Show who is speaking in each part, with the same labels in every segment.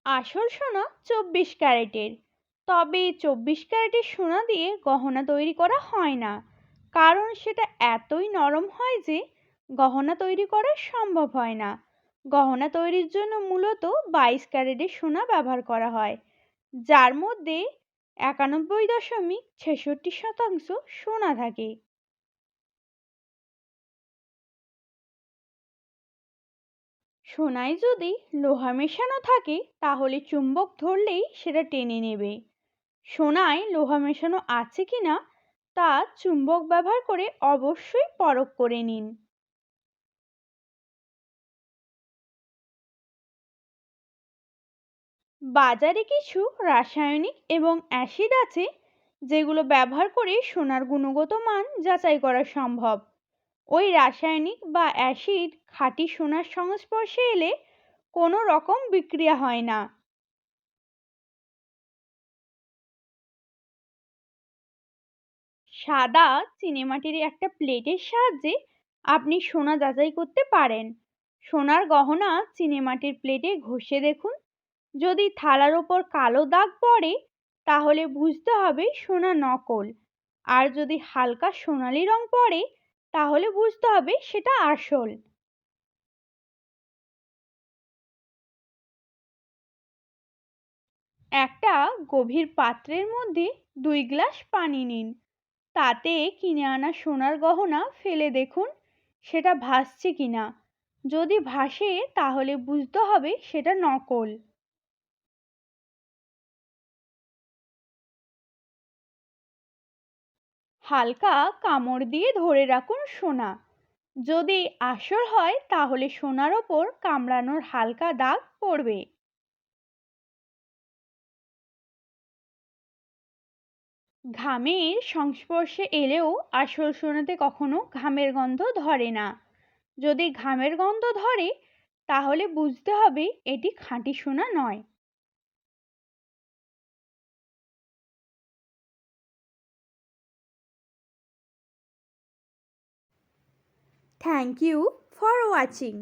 Speaker 1: আসল সোনা 24 ক্যারেটের। তবে 24 ক্যারেটের সোনা দিয়ে গহনা তৈরি করা হয় না, কারণ সেটা এতই নরম হয় যে গহনা তৈরি করা সম্ভব হয় না। গহনা তৈরির জন্য মূলত 22 ক্যারেটের সোনা ব্যবহার করা হয়, যার মধ্যে 91.66% সোনা থাকে। সোনায় যদি লোহা মেশানো থাকে তাহলে চুম্বক ধরলেই সেটা টেনে নেবে। সোনায় লোহা মেশানো আছে কিনা তা চুম্বক ব্যবহার করে অবশ্যই পরখ করে নিন। বাজারে কিছু রাসায়নিক এবং অ্যাসিড আছে যেগুলো ব্যবহার করে সোনার গুণগত মান যাচাই করা সম্ভব। ওই রাসায়নিক বা অ্যাসিড খাঁটি সোনার সংস্পর্শে এলে কোনো রকম বিক্রিয়া হয় না। সাদা চীনেমাটির একটা প্লেটের সাহায্যে আপনি সোনা যাচাই করতে পারেন। সোনার গহনা চীনেমাটির প্লেটে ঘষে দেখুন। যদি থালার ওপর কালো দাগ পড়ে তাহলে বুঝতে হবে সোনা নকল। আর যদি হালকা সোনালী রং পড়ে তাহলে বুঝতে হবে সেটা আসল। একটা গভীর পাত্রের মধ্যে 2 গ্লাস পানি নিন। তাতে কিনে আনা সোনার গহনা ফেলে দেখুন সেটা ভাসছে কিনা। যদি ভাসে তাহলে বুঝতে হবে সেটা নকল। হালকা কামড় দিয়ে ধরে রাখুন সোনা। যদি আসল হয় তাহলে সোনার ওপর কামড়ানোর হালকা দাগ পড়বে। ঘামের সংস্পর্শে এলেও আসল সোনাতে কখনো ঘামের গন্ধ ধরে না। যদি ঘামের গন্ধ ধরে তাহলে বুঝতে হবে এটি খাঁটি সোনা নয়। Thank you for watching.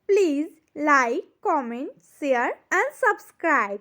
Speaker 1: Please like, comment, share and subscribe.